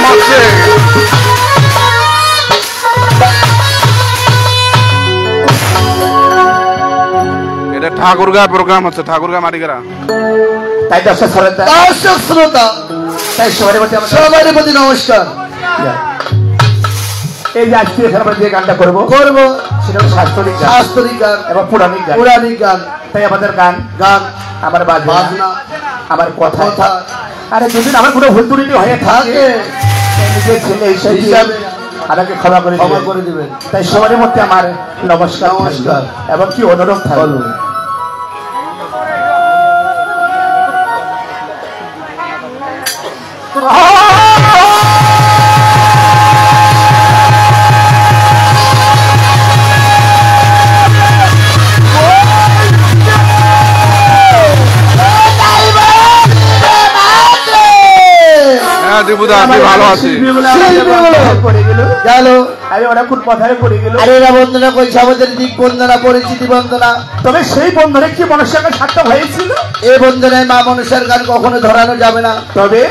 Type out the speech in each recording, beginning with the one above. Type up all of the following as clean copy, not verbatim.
হচ্ছে। এটা ঠাকুরগাঁ প্রোগ্রাম হচ্ছে, ঠাকুরগাঁ মাটিগাড়া। তাই দর্শক শ্রোতা, তাই সবারই প্রতি নমস্কার। এই যে আজকে আমরা যে গানটা করবো সেটা শাস্ত্রিক গান এবং পৌরাণিক গান। তাই আমাদের গান আমার বাজনা, আমার কথা, আরে যদি আমার কোনো ভুল ত্রুটি হয়ে থাকে নিজের ছেলে হিসাবে আমাকে ক্ষমা করে দিবেন। তাই সবারই মধ্যে আমার নমস্কার এবং কি অনুরোধ থাকবে। ভালো আছে বন্দনা করছে আমাদের দিক বন্দনা, পরিচিতি বন্দনা। তবে সেই বন্ধনে কি মনসার সার্থক হয়েছিল? এই বন্দনায় মা মনসার গান কখনো ধরানো যাবে না। তবে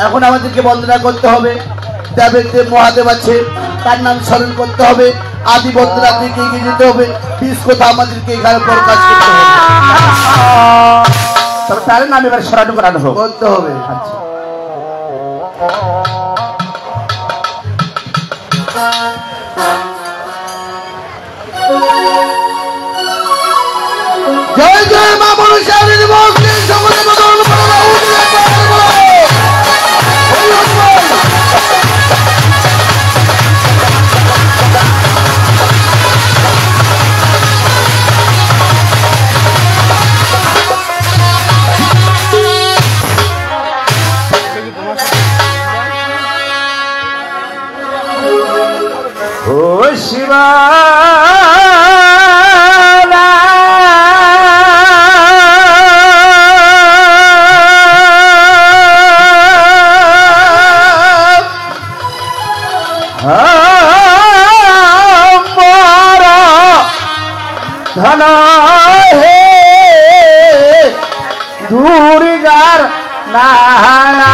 এখন আমাদেরকে বন্দনা করতে হবে। দেবের মহাদেব আছে, তার নাম স্মরণ করতে হবে। আদি বন্দনা দিকে এগিয়ে যেতে হবে। বিশ কথা আমাদেরকে এখানে প্রকাশ করতে হবে। তবে তার নাম এবার স্মরণ করানো করতে হবে। আচ্ছা, জয় জয় মা মনসার ভক্তি সকলে বদল ও শিবা ধন হে দুর্গার নানা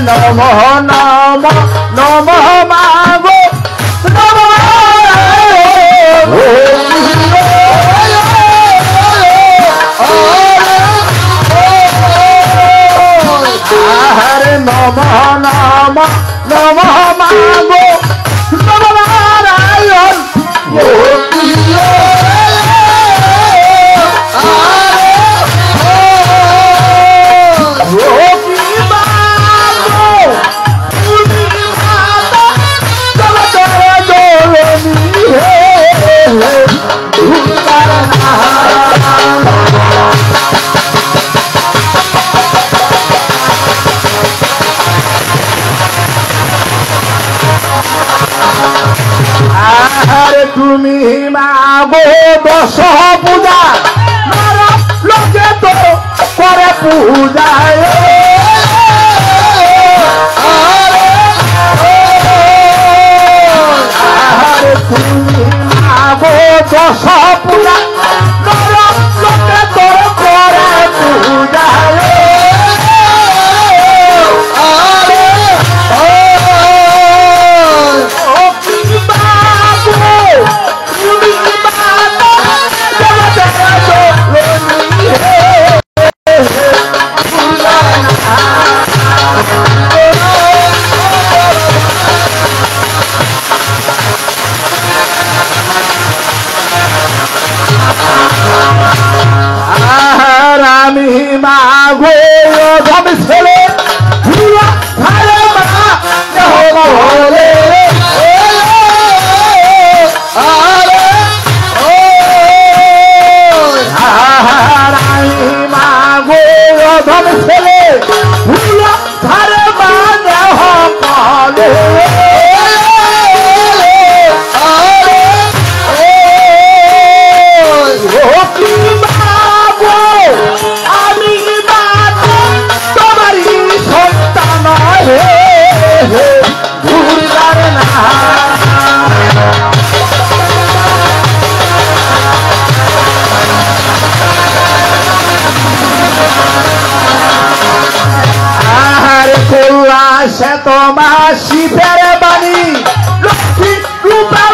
নমঃ নমঃ নমঃ মাগো হরে নমঃ নমঃ নমঃ মাগো নমঃ তুমি মাগো দশ পূজা লোকে তো করে পূজা তুমি মাগো দশ পূজা লোকে তো করে পূজা মাগো ধবে ছেলে ভুলা ধারে মা বলে আরে ও মাগো ধবে ছেলে ভুলা ধারে মা বলে সে তোমার শিবের বাণী লক্ষ্মী রূপা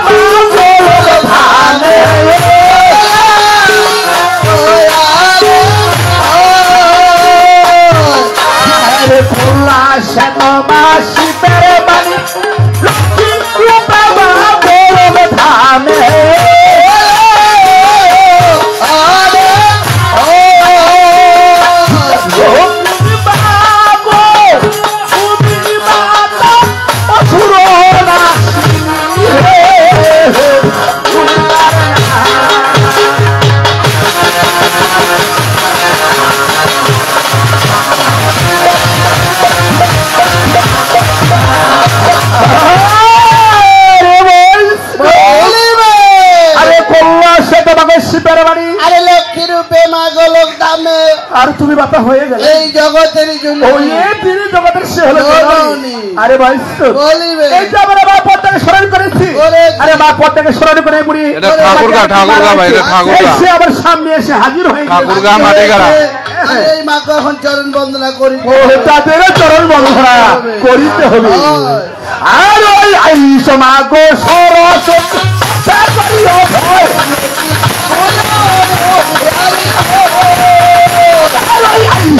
ধানে সে তোমার শিবের বাণী লক্ষ্মী রূপা ধানে আর তুমি বাতা হয়ে গেলে এই জগতের জন্য জগতের সে হলো আরে ভাই এই যে আমরা মা পদ্মাকে স্মরণ করেছি আরে মা পদ্মাকে স্মরণ করে মুড়ি ঠাকুরগা ভাই ঠাকুরগা সে আবার সামনে এসে হাজির হয়ে ঠাকুরগা মাটিগাড়া এই মাকে এখন চরণ বন্দনা করি তাদের চরণ বন্দনা করিতে হবে আর ওই আইস মাগো সরস্বতী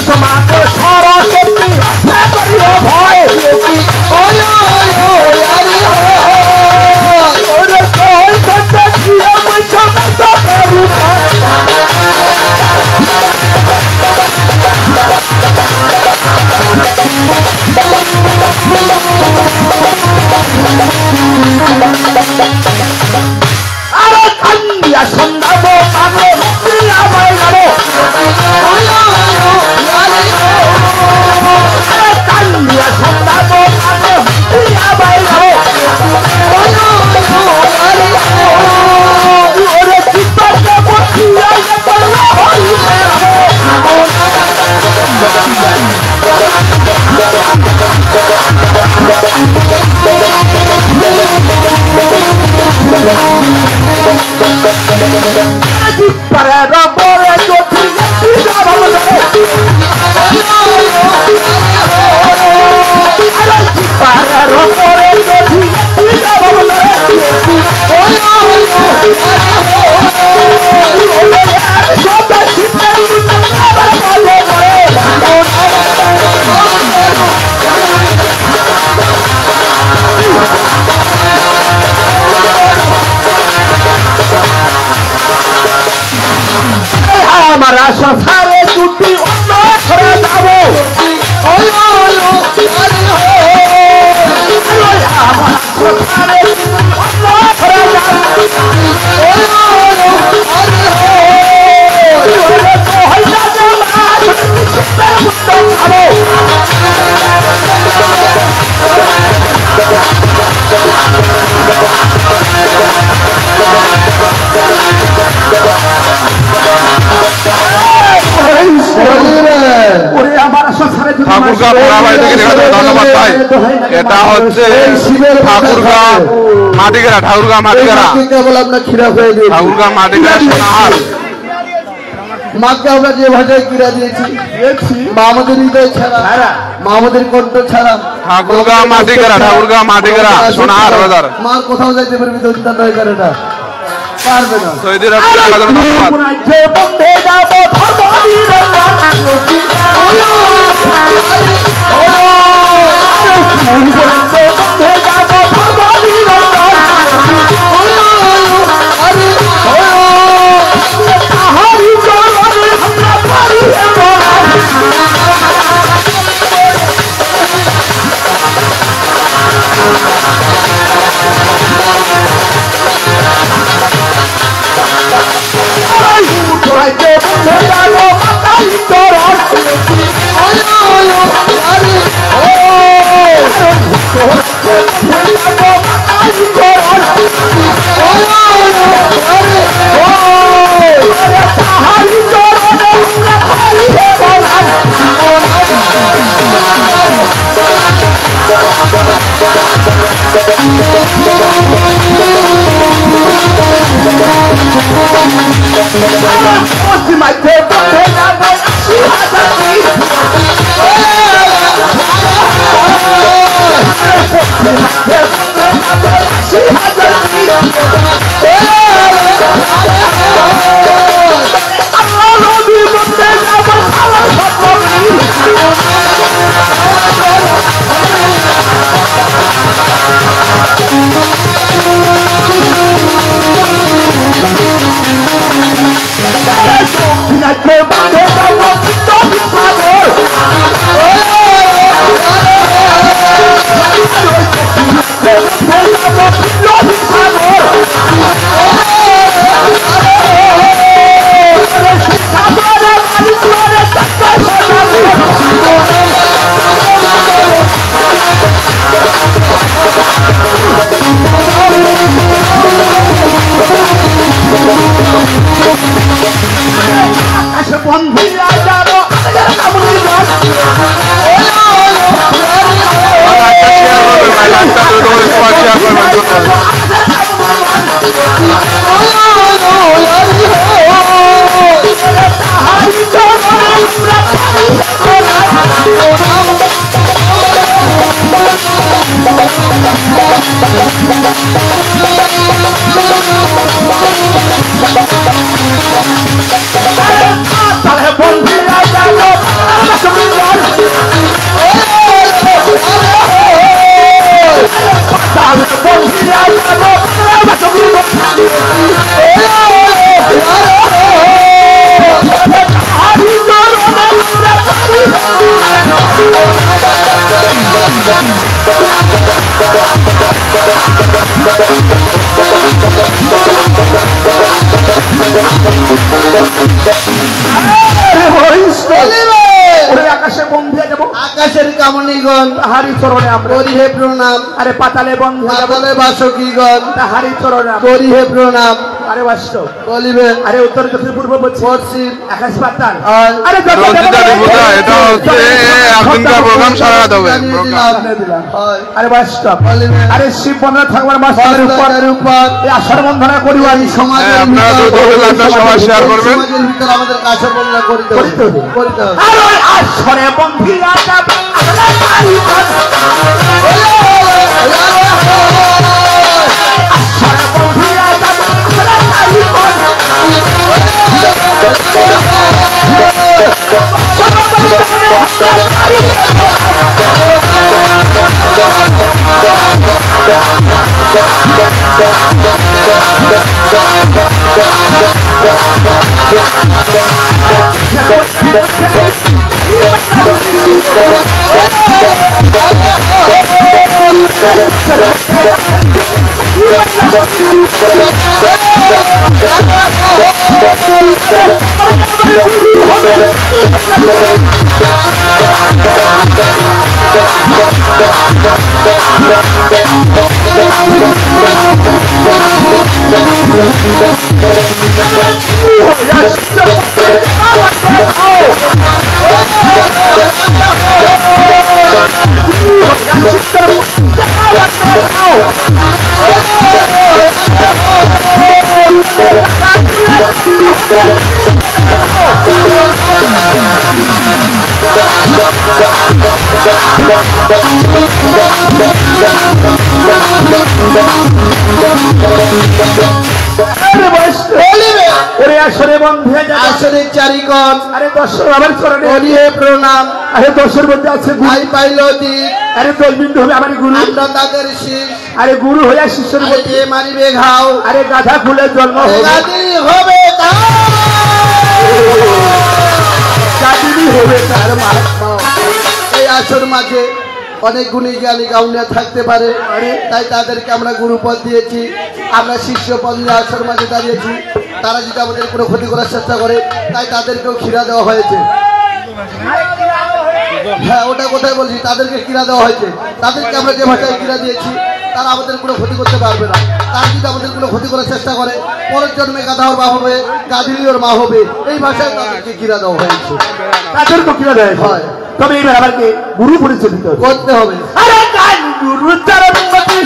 সমাজে সরস্বতী ভয় আরে কান্দিয়া সন্ধ্যা আমার আশা সারে দুটি অন্য করে যাবো ঠাকুরগা পোড়া বাড়ি থেকে দেখা যাবে ধন্যবাদ ভাই এটা হচ্ছে ঠাকুরগা মাটিগাড়া ঠাকুরগা মাটিগাড়া ঠাকুরগা মাটিগাড়া সোনাহার মাকে আমরা যে ভাষায় ক্রীড়া দিয়েছি মামাদের হৃদয় ছাড়া মামাদের কণ্ঠ ছাড়া ঠাকুরগা মাটিগাড়া সোনাহার বাজার মা কোথাও যাইতে পারবি তো চিন্তা নয় করে না পারবে না শহীদের আকাশে বন্ধু যাবো, আকাশের কামনীগণ তাহারি চরণে আমরা করি হে প্রণাম। আরে পাতালে বন্ধু যাবো, পাতালে বাসকীগণ তাহারি চরণে আমরা করি হে প্রণাম। আরে বাস্ত বলিবে আরে উত্তর দক্ষিণ পূর্ব পশ্চিম আকাশ পাতাল। আর আরে এটা হচ্ছে এখনকার প্রোগ্রাম সারা দেবে হয় আরে বাস্তব বলিবে আরে শিব বন্ধনা থাকবার মাস্টারের উপর উপর এই আষাঢ় বন্ধনা করিবা এই সমাজের আপনারা ভিতর দ্রুত লাগবে সবাই শেয়ার করবেন। সমাজের ভিতর আমাদের কাছে বন্ধনা করতে হবে করতে হবে। করতে হবে। আর ওই আষাঢ়ে বন্ধিয়া যাবে আসরের চারিকণ আরে দর্শক আমার চরণে করি হে প্রণাম। আরে দর্শক মধ্যে আছে গুরু। ভাই পাইল দিক আরে দলবিন্দু হবে আমার গুরু। আমরা তাদের শির আরে গুরু হইয়া শিষ্যের আরে মধ্যে যে মারিবে ঘাও আরে গাধা খুলে জন্ম হবে গাদি হবে গাদিনী হবে তার মহাত্মা। এই আসর মাঝে অনেক গুণী জ্ঞানী গাউনিয়া থাকতে পারে তাই তাদেরকে আমরা গুরুপদ দিয়েছি। আমরা শিষ্য পদ নিয়ে আসর মাঝে দাঁড়িয়েছি। তারা যদি আমাদের কোনো ক্ষতি করার চেষ্টা করে তাই তাদেরকেও খিরা দেওয়া হয়েছে। হ্যাঁ ওটা কোথায় বলছি, তাদেরকে কিরা দেওয়া হয়েছে। তাদেরকে আমরা যে ভাষায় কিরা দিয়েছি তারা আমাদের কোনো ক্ষতি করতে পারবে না। তার যদি আমাদের কোনো ক্ষতি করার চেষ্টা করে পরের জন্মে গাধা ওর মা হবে, গাধুলি ওর মা হবে। এই ভাষায় তাদেরকে কিরা দেওয়া হয়েছে। তাদেরকে কিরা দেয় হয়। তবে এইবার আমাকে গুরু পরিচয় দিতে হবে। করতে হবে। আরে গান গুরু চরণ মতি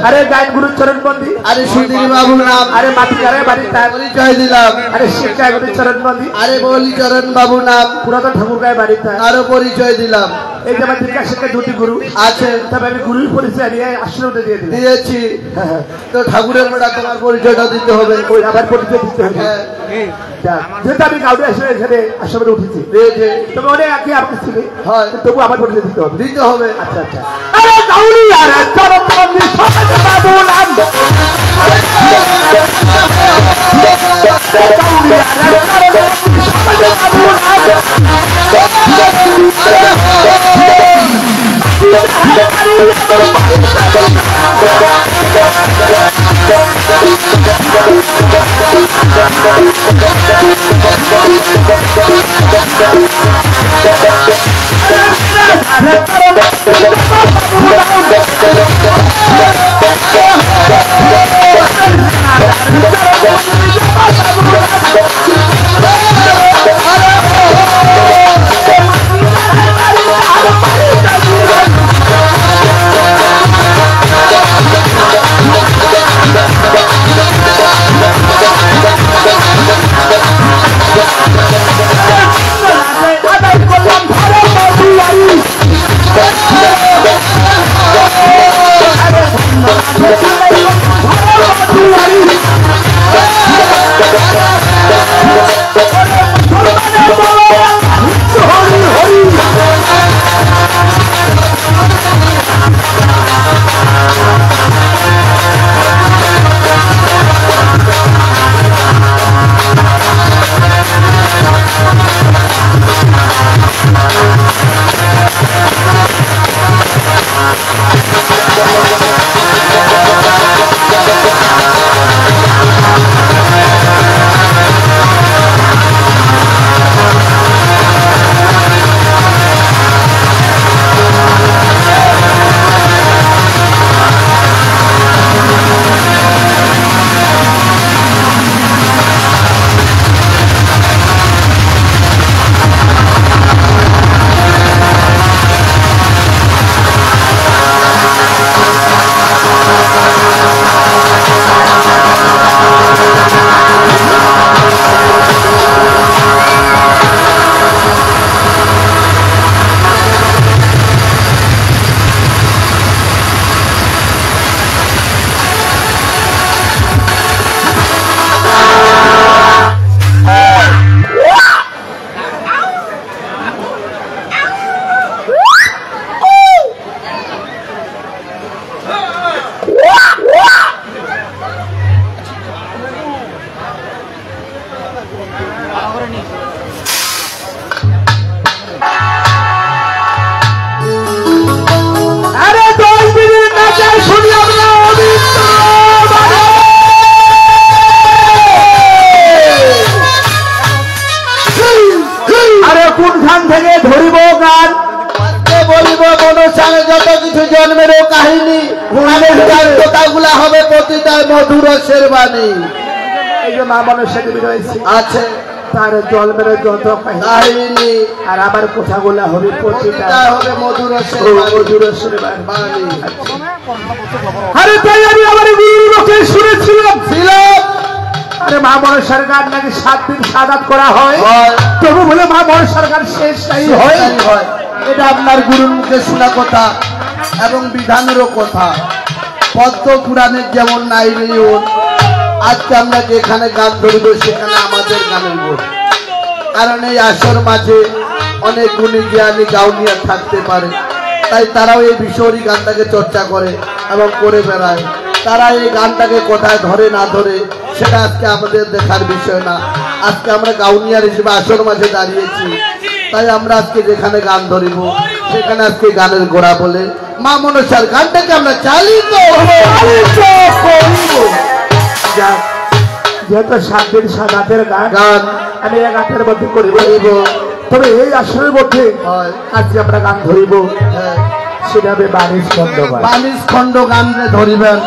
আরে গান গুরু চরণ বন্দী আরে সুধীর বাবু নাম আরে মাটি কারে বাড়ি তার পরিচয় দিলাম। আরে শিক্ষা গুরু চরণ বন্দী আরে বলি চরণ বাবু নাম পুরাতন ঠাকুর গায়ে বাড়ি তার আরো পরিচয় দিলাম। এই যে আমার দীক্ষা শিক্ষা দুটি গুরু আছে তবে আমি গুরুর পরিচয় নিয়ে আশ্রমটা দিয়ে দিই দিয়েছি। তো ঠাকুরের বেড়া তোমার পরিচয়টা দিতে হবে। ওই আবার পরিচয় দিতে হবে। হ্যাঁ যেহেতু আমি কাউকে আসলে এখানে আশ্রমে উঠেছি দিয়েছে তবে অনেক আগে আপনি ছিলেন হয় তবু আমার পরিচয় দিতে হবে। দিতে হবে। আচ্ছা আচ্ছা আরে গাউলি আরে চরণ বন্দী সমাজ বাবু নাম কথাগুলা হবে প্রতিটায় মধুরসের বাণী। এই যে মা মনসাকে রয়েছে আছে তার জন্মের যত কাহিনী আর আমার কথাগুলা হবে প্রতিটা হবে মধুরসের বাণী। আরে তাই আমি আমার গুরুর মুখে শুনেছিলাম আরে মা মনসার গান নাকি 7 দিন সাদাত করা হয়, তবু বলে মা মনসার গান শেষ নাই হয়। এটা আপনার গুরুর মুখে শোনা কথা এবং বিধানেরও কথা। পদ্ম পুরাণের যেমন নাই নিয়ম, আজকে আমরা যেখানে গান ধরব সেখানে আমাদের গানের বোধ। কারণ এই আসর মাঝে অনেক গুণী জ্ঞানী গাউনিয়া থাকতে পারে, তাই তারাও এই বিষয়ী গানটাকে চর্চা করে এবং করে বেড়ায়। তারা এই গানটাকে কোথায় ধরে না ধরে সেটা আজকে আমাদের দেখার বিষয় না। আজকে আমরা গাউনিয়ার হিসেবে আসর মাঝে দাঁড়িয়েছি, তাই আমরা আজকে যেখানে গান ধরিব সেখানে আজকে গানের গোড়া বলে মা মনসার গানটাকে আমরা চালিত যেহেতু 7 দিন সাদাতের গান আমি এক গানের মধ্যে করিব, তবে এই আসরের মধ্যে আজকে আমরা গান ধরিব সেটা হবে বানিশ খণ্ড। বানিশ খণ্ড গান ধরিবেন,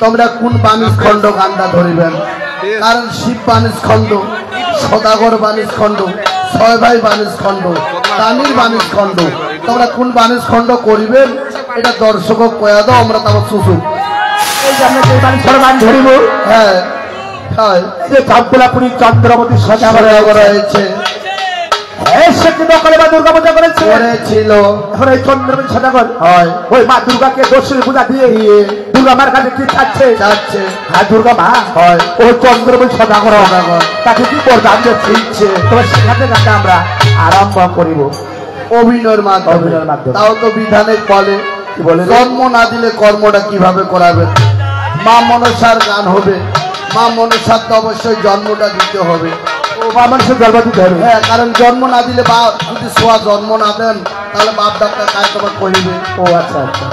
তোমরা কোন বানিশ খণ্ড গানটা ধরিবেন? কারণ শিব বানিশ খণ্ড, সদাগর বানিশ খণ্ড, 6 ভাই বানিশ খণ্ড, তামিল বানিশ খণ্ড, তোমরা কোন বানিশ খণ্ড করিবেন এটা দর্শক কয়া দাও, আমরা তারপর শুশুক। এই যে আমরা যে বানিশর গান ধরিব, হ্যাঁ যে চাঁদপুরাপুরী চন্দ্রবতী সজা রয়েছে দুর্গা পূজা করেছিল। এখন এই চন্দ্রবতী সদাগর হয় ওই মা দুর্গাকে দর্শনী পূজা দিয়ে দুর্গা মার কাছে কি চাচ্ছে? হ্যাঁ দুর্গা মা হয় ও চন্দ্রবতী সদাগর তাকে কি বরদান দিচ্ছে। তবে সেখানে গানটা আমরা আরম্ভ করিব অভিনয়ের মাধ্যমে। তাও তো বিধানে বলে জন্ম না দিলে কর্মটা কিভাবে করাবেন? মা মনসার গান হবে, মা মনসার তো অবশ্যই জন্মটা দিতে হবে। হ্যাঁ, কারণ জন্ম না দিলে বা যদি সোয়া জন্ম না দেন তাহলে বাপ ডাক্তার কাজ তোমার করিবে। ও আচ্ছা আচ্ছা,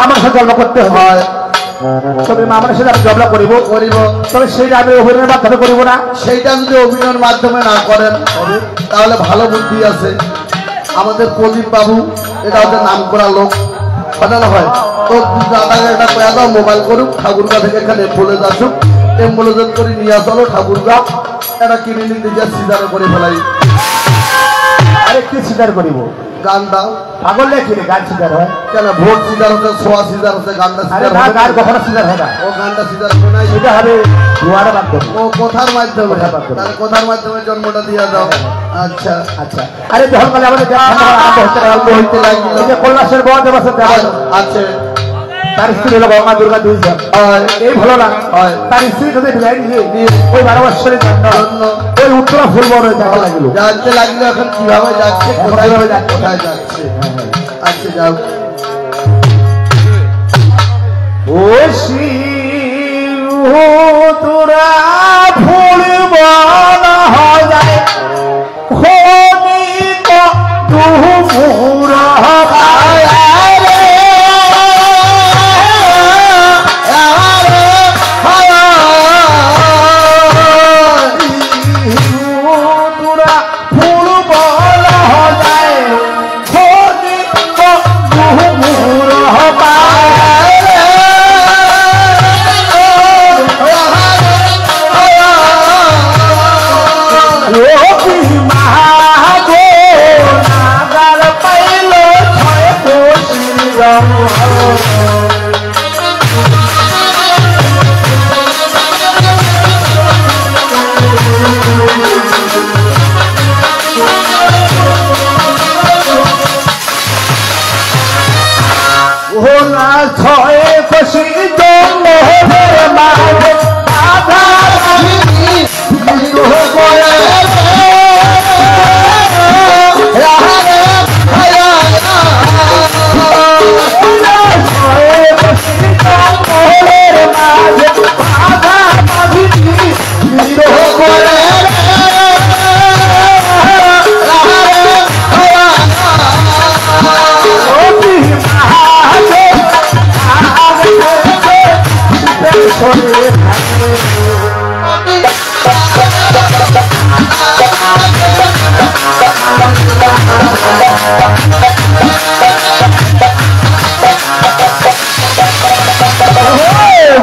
আমার সাথে জন্ম করতে হয়, তবে আমার সাথে আমি জবলা করিব, তবে সেইটা আমি অভিনয়ের মাধ্যমে করিব না। সেইটা যদি অভিনয়ের মাধ্যমে না করেন তাহলে ভালো বুদ্ধি আছে। আমাদের প্রদীপ বাবু এটা ওদের নাম করা লোক হয়, তো দাদাকে এটা কয়া দাও মোবাইল করুক, ঠাকুরগা থেকে এখানে বলে আসুক, এম্বুলেন্স করে নিয়ে চলো ঠাকুরগা, এটা কিনে নিতে যা সিজারে করে ফেলাই। আরে কি সিজার করিব? গান দাও। পাগল নাকি রে গান সিজার হয়? কেন ভোট সিজার হচ্ছে, সোয়া সিজার হচ্ছে, গানটা সিজার হয় না। কখনো সিজার হয় না, ও গানটা সিজার হবে না, সেটা হবে দুয়ারের মাধ্যমে। ও কথার মাধ্যমে, তাহলে কথার মাধ্যমে জন্মটা দিয়ে দাও। আচ্ছা আচ্ছা। আরে যখন কালে আমাদের আরম্ভ হইতে লাগলো, যে কৈলাসের বড় দেবতা আছে, তার স্ত্রী হলো মা দুর্গা 2 জন। এই ভালো না তার স্ত্রী যদি বিদায় নিয়ে ওই 12 বৎসরের জন্য ওই উত্তরা ফুল বড় দেখা লাগলো, জানতে লাগলো এখন কিভাবে যাচ্ছে, কোথায় যাচ্ছে। আচ্ছা যাও। ও শিব তোরা ফুল বড় যায় খনিক দুপুর ফুল বড় যায় খনিক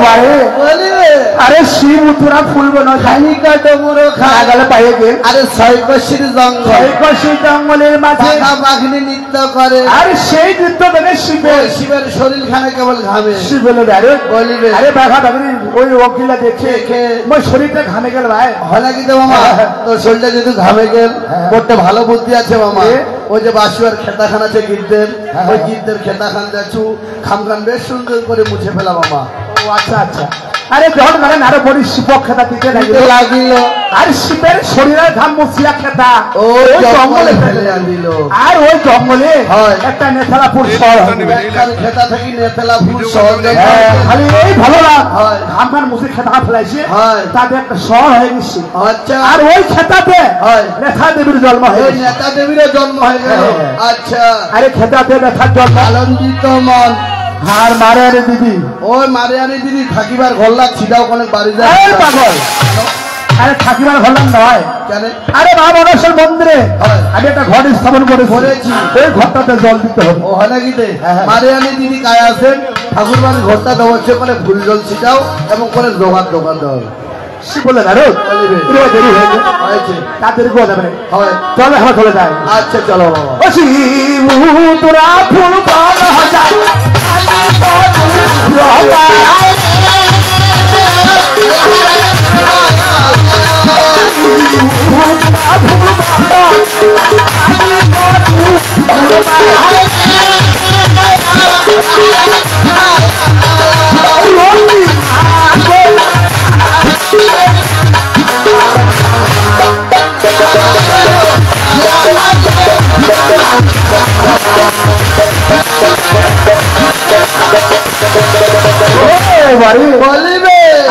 ভাই বলিবে আরে শিব তোরা ফুলবো না খালি কাটো মোরো খাগালে পায়ে গে আরে ছয়কশির জঙ্গলের মাঝে বাঘিনী নৃত্য করে আরে সেই নৃত্য দেখে শিবের শরীর খানে কেবল ঘামে শিব বলে আরে বলিবে আরে বাঘা বাঘিনী ওই ওকিলা দেখে মই শরীরটা ঘামে গেল ভাই হয় নাকি তো মামা তোর শরীরটা যদি ঘামে গেল বড়টা ভালো বুদ্ধি আছে মামা ওই যে বাসুয়ার খেতাখান আছে গিদ্দের ওই গিদ্দের খেতাখান যাচ্ছু খামখান বেশ সুন্দর করে মুছে ফেলা মামা ও আচ্ছা আচ্ছা আরে যখন মানে আরো বড় শিপক খেতা দিতে লাগিল আর শিবের শরীরের ঘাম মুছিয়া খেতা ওই জঙ্গলে ফেলে দিল আর ওই জঙ্গলে একটা নেথালাপুর শহর খেতা থেকে নেথালাপুর শহর খালি এই ভালো না ঘামখান মুছে খেতা ফেলাইছে তাতে একটা শহর হয়ে গেছে আচ্ছা আর ওই খেতাতে নেথা দেবীর জন্ম হয়ে নেতা দেবীর জন্ম হয়ে গেল আচ্ছা আরে খেতাতে নেথার জন্ম আনন্দিত মন হার মারে আরে দিদি ওই মারে আরে দিদি থাকিবার ঘর লাগছি দাও অনেক বাড়ি যায় পাগল আরে থাকিবার ঘর লাগ নয় কেন আরে বাবা অনেশ্বর মন্দিরে আমি একটা ঘর স্থাপন করেছি ওই ঘরটাতে জল দিতে হবে ও হয় নাকি মারে আরে দিদি কায় আছেন ঠাকুর বাড়ির ঘরটা দেওয়া হচ্ছে করে ফুল জল ছিটাও এবং করে দোকান দেওয়া শিব বলে না রোজ দেরি হয়েছে তাড়াতাড়ি গোয়া যাবে চলো এখন চলে যায় আচ্ছা চলো বাবা শিব তোরা ফুল পাওয়া যায়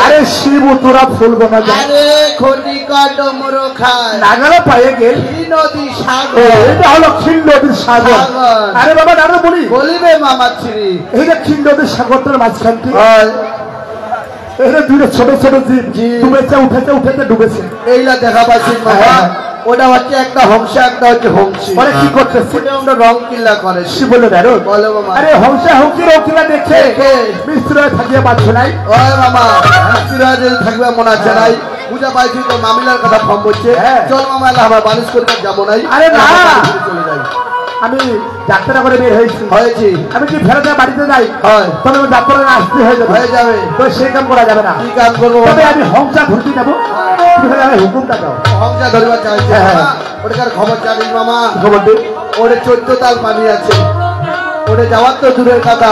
আরে শিব তোরা ফুলবো না আরে খনি কাটো মোরো খায় নাগালে পায়ে গেল নদী সাগর এটা হলো ক্ষীণ নদীর সাগর আরে বাবা দাঁড়ো বলিবে মামা ছিরি এইটা ক্ষীণ নদীর সাগরটার মাঝখান থেকে এটা দুটো ছোট ছোট জীব ডুবেছে উঠেছে ডুবেছে এইলা দেখা পাচ্ছি মামা ওটা হচ্ছে একটা হংসা একটা হচ্ছে হংসী মানে কি করতেছে আমরা রং কিল্লা করে শিব বলে বেরো বলো মামা আরে হংসা হংসী রং কিল্লা দেখে মিস্ত্রি থাকিয়ে পাচ্ছ নাই ওই মামা মিস্ত্রি যদি থাকবে মনে আছে নাই পূজা পাইছি তো মামিলার কথা ফর্ম করছে চল মামা আমার বালিশ করতে যাবো নাই আরে না চলে যাই আমি যাত্রা করে বের হয়েছি আমি কি ফেরত বাড়িতে যাই তবে যাত্রা আসতে হয়ে যাবে তো সেই কাম করা যাবে না কি কাম করবো তবে আমি হংসা ধরতে যাবো হুকুমটা দাও হংসা ধরবা চাইছে ওটার খবর জানিস মামা খবর দে ওরে 14 তাল পানি আছে ওরে যাওয়ার তো দূরের কথা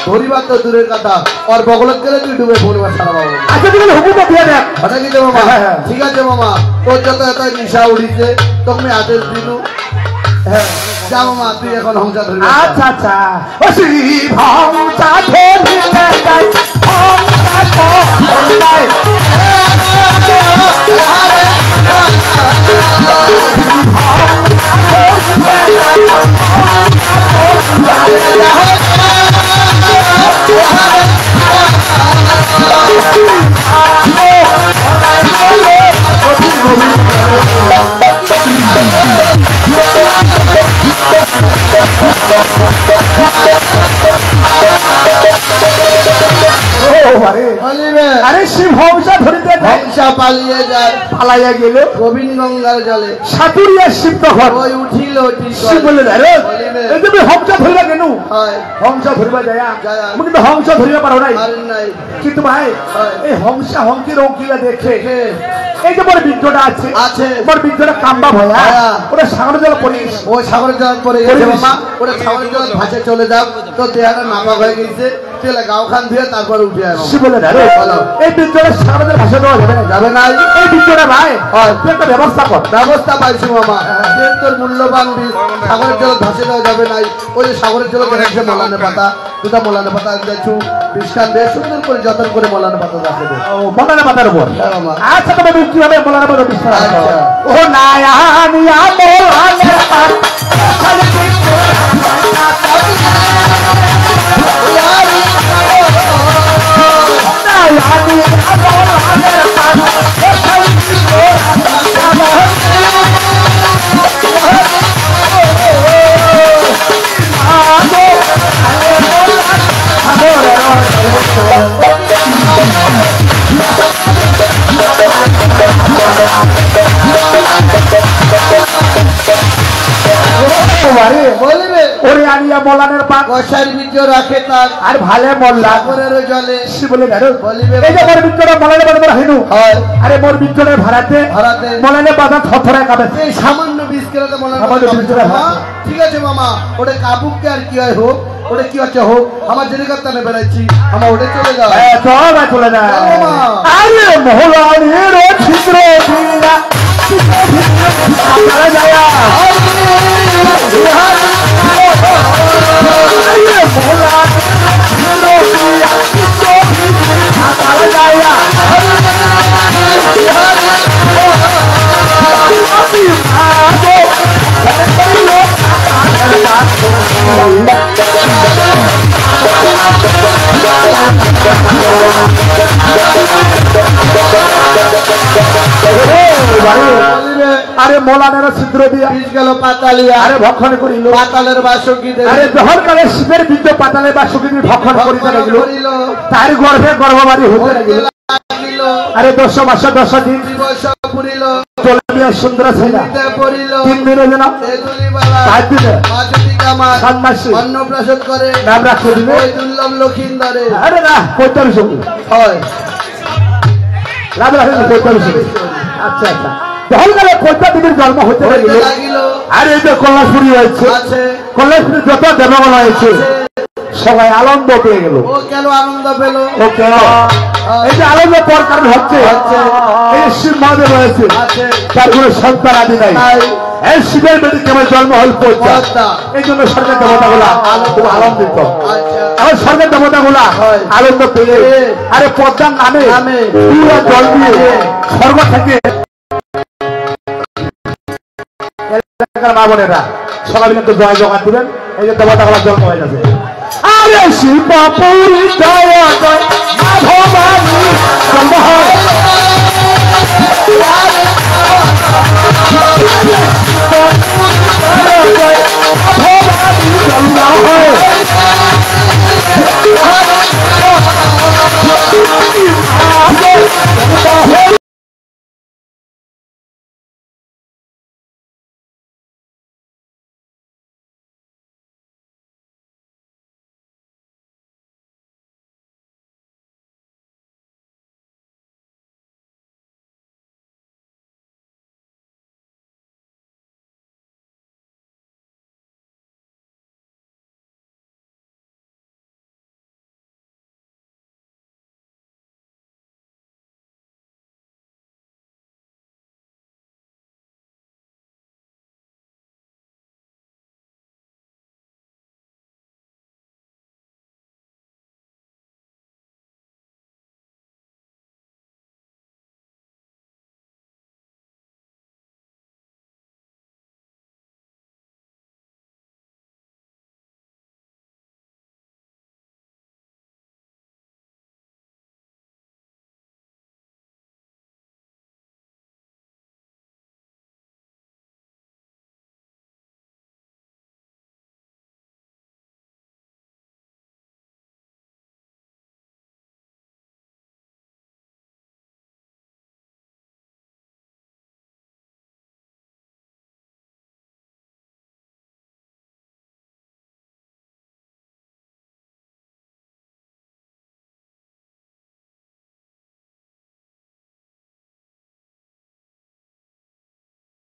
ধরিবার তো দূরের কথা আর বগলত গেলে তুই ডুবে পড়বার সারা বাবু আচ্ছা তুমি হুকুমটা দিয়ে দেখ কথা কি মামা ঠিক আছে মামা তোর যত এত নিশা উড়িছে তোকে আদেশ দিলু হ্যাঁ যাও মা তুই এখন হংসা ধরবি আচ্ছা আচ্ছা ও শিব হংসা ধরবি যাই হংসা ধরবি আরে শিব হংসা ধরিতে হংসা পালিয়ে যায় পালাইয়া গেল গোবিন্দ গঙ্গার জলে সাতুরিয়া শিব তখন ওই উঠিল শিব বলে এই তুমি হংসা ধরিবা কেন হংসা ধরিবা যায় আমি কিন্তু হংসা ধরিবা পারো নাই কিন্তু ভাই এই হংসা হংকির অঙ্কিলা দেখে এই যে বড় বৃদ্ধটা আছে বড় বৃদ্ধটা কাম্বা ভয়া ওরা সাগরের জল পড়ে ওই সাগরের জল পড়ে গেছে মামা ওরা সাগরের জল ভাসে চলে যাও তো দেহটা নামা হয়ে গেছে তেলে গাও খান দিয়ে তারপর উঠে আসো সে বলে না রে এই বৃদ্ধটা সাগরের ভাসে দেওয়া যাবে না এই বৃদ্ধটা ভাই তুই একটা ব্যবস্থা পাইছি মামা তোর মূল্যবান বীজ সাগরের জল ভাসে দেওয়া যাবে নাই ওই যে সাগরের জল দেখছে মোলানে পাতা দুটা মোলানে পাতা দেখছু বিষ্কান বেশ সুন্দর করে যত্ন করে মোলানে পাতা রাখে দে ও মোলানে পাতার উপর আচ্ছা তবে কিভাবে মোলানে পাতা বিষ্কান ও নায়ানিয়া মোলানে মলানের পাক কষার বীর্য রাখে তার আর ভালে মল্লা সাগরের জলে সে বলে ধরো বলিবে এই যে মোর বীর্যটা মলানে বাঁধা হেনু হয় আরে মোর বীর্যের ভাড়াতে ভাড়াতে মলানে বাঁধা থরথরে কাঁপে এই সামান্য বীজ কেরাতে মনে সামান্য বীজ কেরা মামা ঠিক আছে মামা ওটা কাবুককে আর কি হয় হোক ওটা কি হচ্ছে হোক আমার জেনে কাতানে বেড়াচ্ছি আমার ওটা চলে যাও চল চলে না আরে মহলানের ছিদ্র দিয়া আপনারা যায় আরে মলানের ছিদ্র দিয়া বীজ গেল পাতালিয়া আরে ভক্ষণ করিল পাতালের বাসকি আরে যখন কালে শিবের বিদ্য পাতালে বাসকি ভক্ষণ করিতে লাগিল তার গর্ভে গর্ভবাদী হতে লাগিল আরে 10 মাস 10 দিন দিবস পুরিল চলিয়া সুন্দর ছিল পড়িল 3 দিনের জন্য তেতুলিবালা 5 দিনে মাঝুতি কামার 7 মাসে অন্নপ্রাশন করে নাম রাখতে দিবে ওই দুর্লভ লক্ষিন্দরে আরে না 45 হয় লাভ রাখতে 45 আচ্ছা আচ্ছা যখন কালে 45 দিনের জন্ম হতে লাগিল আরে এই যে কল্যাণপুরি হয়েছে আছে কল্যাণপুরি যত দেবগণ হয়েছে সবাই আনন্দ পেয়ে গেল ও কেন আনন্দ পেল ও কেন এই যে আনন্দ পর কারণ হচ্ছে এই শিব মহাদেব রয়েছে আছে তার কোনো সন্তান আদি নাই এই শিবের বেদি কেমন জন্ম হল পৌঁছা এই জন্য সরকার দেবতা গুলা আনন্দিত এখন সরকার দেবতা গুলা আনন্দ পেয়ে আরে পদ্মার নামে পুরো জল দিয়ে স্বর্গ থেকে মা বোনেরা সকালে কিন্তু জয় জগা দিবেন এই যে দেবতা গুলা জন্ম হয়ে গেছে আরে শিব পুরী জয় জয়